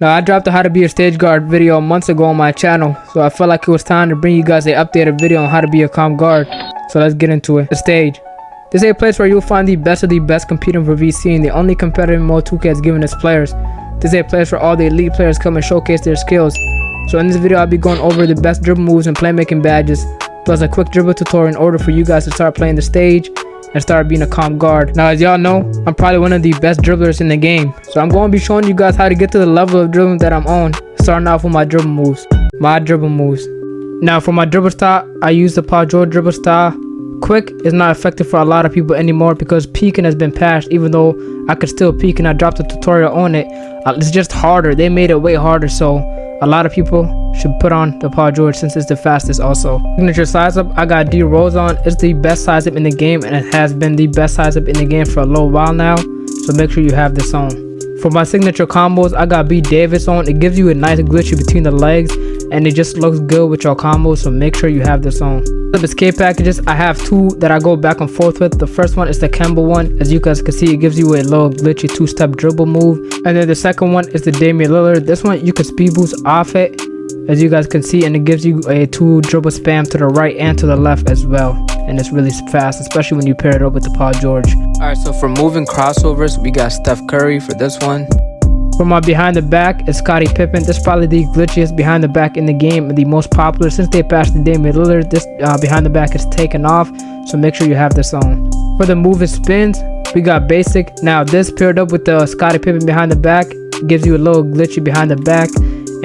Now, I dropped a how to be a stage guard video months ago on my channel, so I felt like it was time to bring you guys an updated video on how to be a calm guard. So let's get into it. The stage. This is a place where you'll find the best of the best competing for VC and the only competitive mode 2K has given its players. This is a place where all the elite players come and showcase their skills. So in this video, I'll be going over the best dribble moves and playmaking badges, plus a quick dribble tutorial in order for you guys to start playing the stage and start being a calm guard. Now, as y'all know, I'm probably one of the best dribblers in the game, so I'm going to be showing you guys how to get to the level of dribbling that I'm on, starting off with my dribble moves. Now, for my dribble style, I use the Paul George dribble style. Quick is not effective for a lot of people anymore because peeking has been patched. Even though I could still peek and I dropped a tutorial on it, it's just harder. They made it way harder, so a lot of people should put on the Paul George since it's the fastest also. Signature size up, I got D Rose on. It's the best size up in the game, and it has been the best size up in the game for a little while now, so make sure you have this on. For my signature combos, I got B Davis on. It gives you a nice glitchy between the legs, and it just looks good with your combos, so make sure you have this on. The escape packages, I have two that I go back and forth with. The first one is the Kemba one. As you guys can see, it gives you a little glitchy two-step dribble move. And then the second one is the Damian Lillard. This one you can speed boost off it, as you guys can see, and it gives you a 2 dribble spam to the right and to the left as well. And it's really fast, especially when you pair it up with the Paul George. Alright, so for moving crossovers, we got Steph Curry for this one. For my behind the back is Scottie Pippen. This is probably the glitchiest behind the back in the game and the most popular. Since they patched the Damian Lillard, this behind the back is taken off, so make sure you have this on. For the move and spins, we got basic. Now this paired up with the Scottie Pippen behind the back gives you a little glitchy behind the back,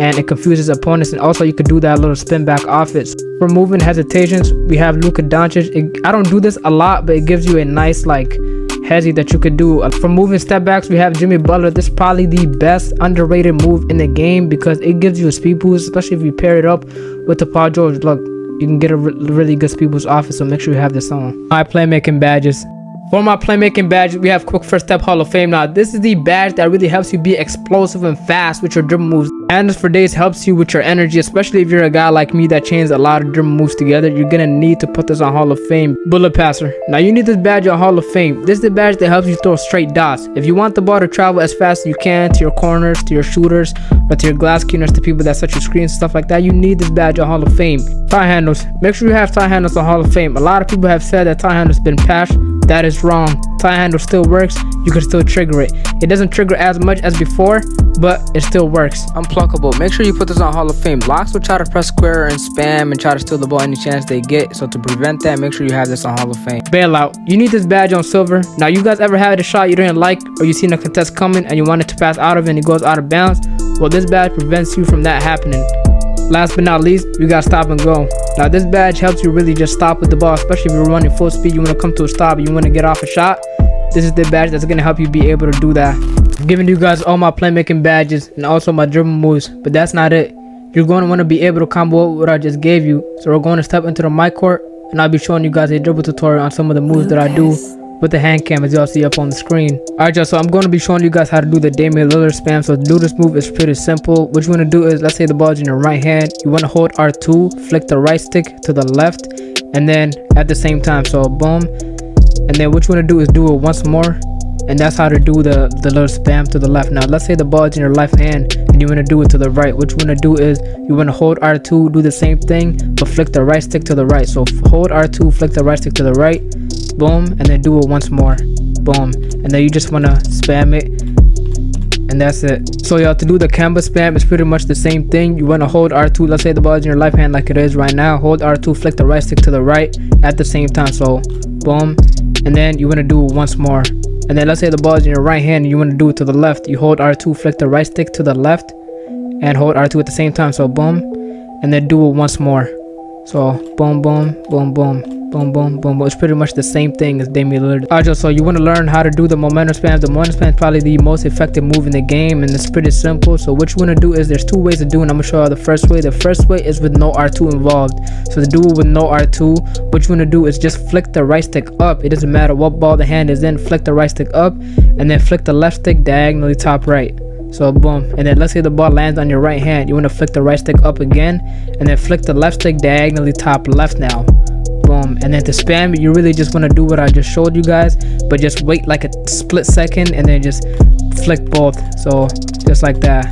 and it confuses opponents, and also you could do that little spin back off it. For moving hesitations, we have Luka Doncic. I don't do this a lot, but it gives you a nice like hezzy that you could do. For moving step backs, we have Jimmy Butler. This is probably the best underrated move in the game because it gives you a speed boost, especially if you pair it up with the Paul George. Look, you can get a really good speed boost off it, so make sure you have this on. My playmaking badges. For my playmaking badge, we have Quick First Step Hall of Fame. Now, this is the badge that really helps you be explosive and fast with your dribble moves. And this for days helps you with your energy, especially if you're a guy like me that chains a lot of dribble moves together. You're gonna need to put this on Hall of Fame. Bullet Passer. Now, you need this badge on Hall of Fame. This is the badge that helps you throw straight dots. If you want the ball to travel as fast as you can to your corners, to your shooters, or to your glass cleaners, to people that set your screens, stuff like that, you need this badge on Hall of Fame. Tie handles. Make sure you have tie handles on Hall of Fame. A lot of people have said that tie handles been patched. That is wrong. Tie handle still works. You can still trigger it. It doesn't trigger as much as before, but it still works. Unpluckable. Make sure you put this on Hall of Fame. Locks will try to press square and spam and try to steal the ball any chance they get. So to prevent that, make sure you have this on Hall of Fame. Bailout. You need this badge on silver. Now, you guys ever had a shot you didn't like, or you seen a contest coming and you wanted to pass out of it and it goes out of bounds? Well, this badge prevents you from that happening. Last but not least, we got stop and go. Now, this badge helps you really just stop with the ball, especially if you're running full speed, you want to come to a stop, you want to get off a shot. This is the badge that's going to help you be able to do that. I'm giving you guys all my playmaking badges and also my dribble moves, but that's not it. You're going to want to be able to combo up what I just gave you. So we're going to step into the mic court, and I'll be showing you guys a dribble tutorial on some of the moves that I do with the hand cam, as y'all see up on the screen. Alright, y'all, so I'm going to be showing you guys how to do the Damian Lillard spam. So to do this move is pretty simple. What you want to do is, let's say the ball's in your right hand, you want to hold R2, flick the right stick to the left, and then at the same time, so boom. And then what you want to do is do it once more, and that's how to do the little spam to the left. Now, let's say the ball's in your left hand and you want to do it to the right. What you want to do is you want to hold R2, do the same thing, but flick the right stick to the right. So hold R2, flick the right stick to the right, boom, and then do it once more, boom, and then you just want to spam it, and that's it. So y'all, to do the Kemba spam, it's pretty much the same thing. You want to hold R2, let's say the ball is in your left hand like it is right now, hold R2, flick the right stick to the right at the same time, so boom, and then you want to do it once more. And then let's say the ball is in your right hand and you want to do it to the left, you hold R2, flick the right stick to the left, and hold R2 at the same time, so boom, and then do it once more. So boom, boom, boom, boom, boom, boom, boom. It's pretty much the same thing as Damian Lillard. Alright, so you want to learn how to do the momentum spam. The momentum spam is probably the most effective move in the game, and it's pretty simple. So what you want to do is, there's two ways to do it, and I'm gonna show you the first way. The first way is with no R2 involved. So to do it with no R2, what you want to do is just flick the right stick up. It doesn't matter what ball the hand is in, flick the right stick up, and then flick the left stick diagonally top right. So boom, and then let's say the ball lands on your right hand, you want to flick the right stick up again, and then flick the left stick diagonally top left now. Boom. And then to spam it, you really just want to do what I just showed you guys, but just wait like a split second and then just flick both. So just like that.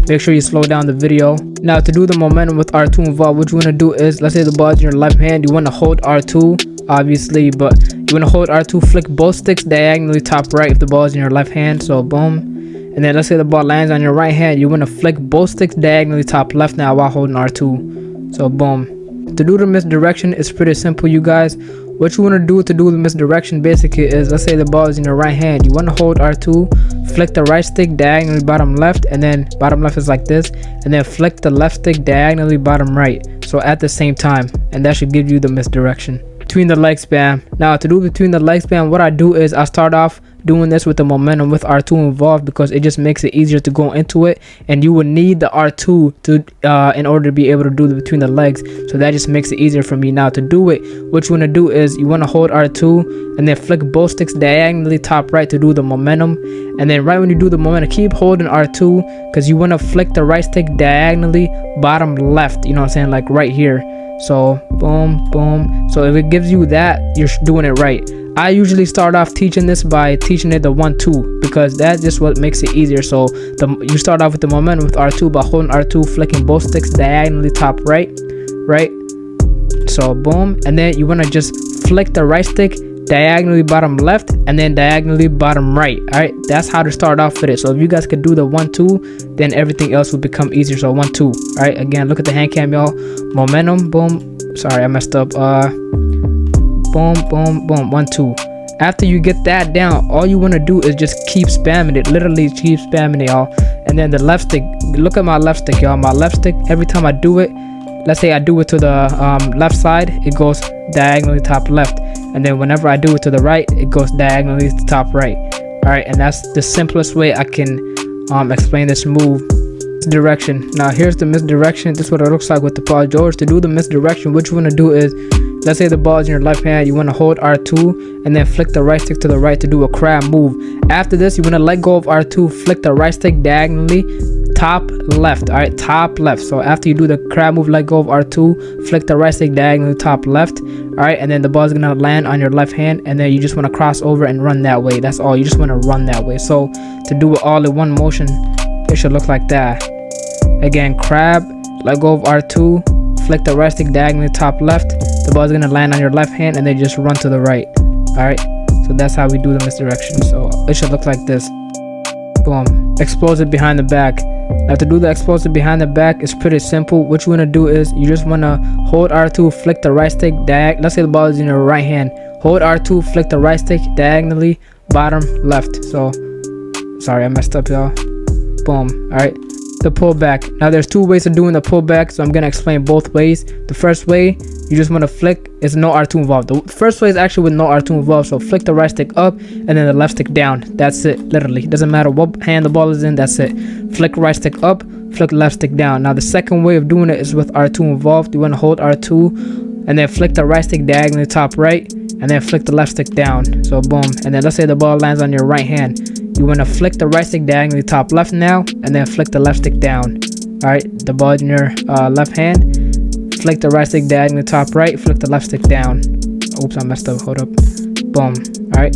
make sure you slow down the video. Now to do the momentum with R2 involved, what you want to do is, let's say the ball is in your left hand, you want to hold R2 obviously, but you want to hold R2, flick both sticks diagonally top right if the ball is in your left hand. So boom, and then let's say the ball lands on your right hand, you want to flick both sticks diagonally top left now while holding R2. So boom. To do the misdirection, it's pretty simple, you guys. What you want to do the misdirection basically is, let's say the ball is in your right hand, you want to hold R2, flick the right stick diagonally bottom left, and then bottom left is like this, and then flick the left stick diagonally bottom right, so at the same time, and that should give you the misdirection. Between the leg spam. Now to do between the leg spam, what I do is I start off doing this with the momentum with R2 involved, because it just makes it easier to go into it, and you will need the R2 to in order to be able to do the between the legs, so that just makes it easier for me. Now to do it, what you want to do is you want to hold R2 and then flick both sticks diagonally top right to do the momentum, and then right when you do the momentum, keep holding R2 because you want to flick the right stick diagonally bottom left, you know what I'm saying, like right here. So boom boom, so if it gives you that, you're doing it right. I usually start off teaching this by teaching it the 1-2, because that's just what makes it easier. So you start off with the momentum with R2 by holding R2, flicking both sticks diagonally top right. So boom, and then you want to just flick the right stick diagonally bottom left and then diagonally bottom right. All right, that's how to start off with it. So if you guys could do the 1-2, then everything else will become easier. So 1-2. All right, again, look at the hand cam, y'all. Momentum, boom. Sorry, I messed up. Boom boom boom, 1-2. After you get that down, all you want to do is just keep spamming it, literally keep spamming it, y'all. And then the left stick, look at my left stick, y'all. My left stick, every time I do it, let's say I do it to the left side, it goes diagonally top left, and then whenever I do it to the right, it goes diagonally to top right. All right, and that's the simplest way I can explain this move. Misdirection. Now here's the misdirection. This is what it looks like with the Paul George. To do the misdirection, what you want to do is, let's say the ball is in your left hand, you want to hold R2 and then flick the right stick to the right to do a crab move. After this, you want to let go of R2, flick the right stick diagonally top left. All right, top left. So after you do the crab move, let go of R2, flick the right stick diagonally top left. All right, and then the ball is gonna land on your left hand, and then you just want to cross over and run that way. That's all. You just want to run that way. So to do it all in one motion, it should look like that. Again, crab, let go of R2, flick the right stick diagonally top left. The ball is gonna land on your left hand, and then just run to the right. All right, so that's how we do the misdirection. So it should look like this. Boom. Explosive behind the back. Now to do the explosive behind the back, it's pretty simple. What you want to do is you just want to hold R2, flick the right stick let's say the ball is in your right hand, hold R2, flick the right stick diagonally bottom left. So sorry, I messed up, y'all. Boom. All right, the pullback. Now there's two ways of doing the pullback, so I'm gonna explain both ways. The first way, you just want to flick, it's no R2 involved. The first way is actually with no R2 involved, so flick the right stick up and then the left stick down. That's it, literally. It doesn't matter what hand the ball is in, that's it. Flick right stick up, flick left stick down. Now the second way of doing it is with R2 involved. You want to hold R2 and then flick the right stick diagonally top right and then flick the left stick down. So boom, and then let's say the ball lands on your right hand. You want to flick the right stick diagonally top left now and then flick the left stick down. All right, the ball in your left hand, flick the right stick diagonally top right, flick the left stick down. Oops, I messed up, hold up. Boom. All right,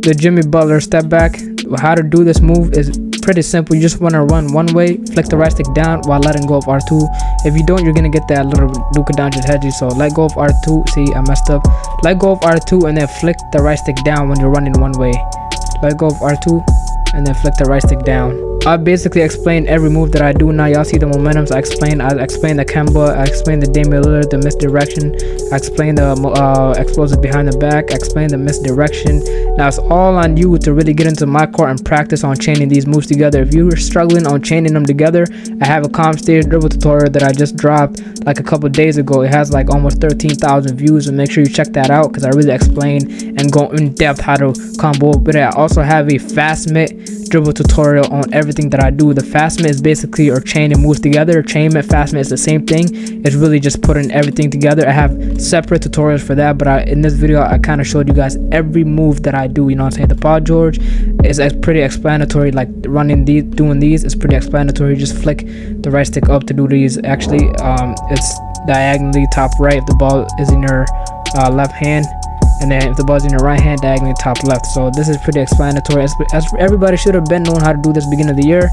the Jimmy Butler step back. How to do this move is pretty simple. You just want to run one way, flick the right stick down while letting go of R2. If you don't, you're gonna get that little Luka Doncic hedgy. So let go of R2. See, I messed up. Let go of R2 and then flick the right stick down when you're running one way. Let go of R2 and then flick the right stick down. I basically explained every move that I do now. Y'all see the momentums. I explained the Kemba, I explained the Damian Lillard, the misdirection, I explained the explosive behind the back, I explained the misdirection. Now it's all on you to really get into my court and practice on chaining these moves together. If you were struggling on chaining them together, I have a calm stage dribble tutorial that I just dropped like a couple days ago. It has like almost 13,000 views, and make sure you check that out because I really explain and go in depth how to combo with it. I also have a fast mitt dribble tutorial on everything that I do. The fast mitt is basically or chain and moves together. Chain mitt, fast mitt is the same thing. It's really just putting everything together. I have separate tutorials for that, but in this video I kind of showed you guys every move that I do. You know what I'm saying? The Paul George is pretty explanatory. Like running these, doing these is pretty explanatory. You just flick the right stick up to do these. Actually, it's diagonally top right if the ball is in your left hand, and then if the ball's in your right hand, diagonally top left. So this is pretty explanatory, as everybody should have been knowing how to do this beginning of the year.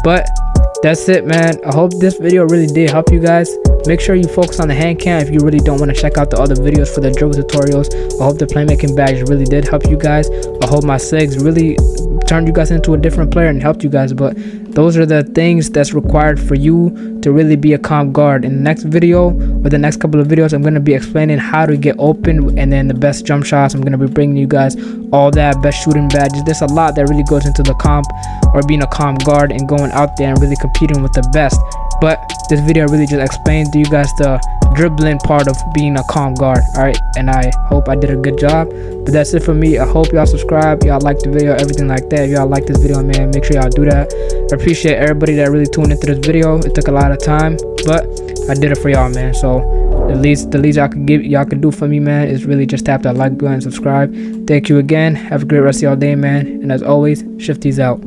But that's it, man. I hope this video really did help you guys. Make sure you focus on the hand cam if you really don't want to check out the other videos for the dribble tutorials. I hope the playmaking badge really did help you guys. I hope my Sigs really turned you guys into a different player and helped you guys. But those are the things that's required for you to really be a comp guard. In the next video or the next couple of videos, I'm going to be explaining how to get open and then the best jump shots. I'm going to be bringing you guys all that, best shooting badges. There's a lot that really goes into the comp or being a comp guard and going out there and really competing with the best. But this video really just explained to you guys the dribbling part of being a comp guard. Alright, and I hope I did a good job. But that's it for me. I hope y'all subscribe, y'all like the video, everything like that. If y'all like this video, man, make sure y'all do that. I appreciate everybody that really tuned into this video. It took a lot of time, but I did it for y'all, man. So the least y'all can do for me, man, is really just tap that like button and subscribe. Thank you again. Have a great rest of y'all day, man. And as always, Shifty's out.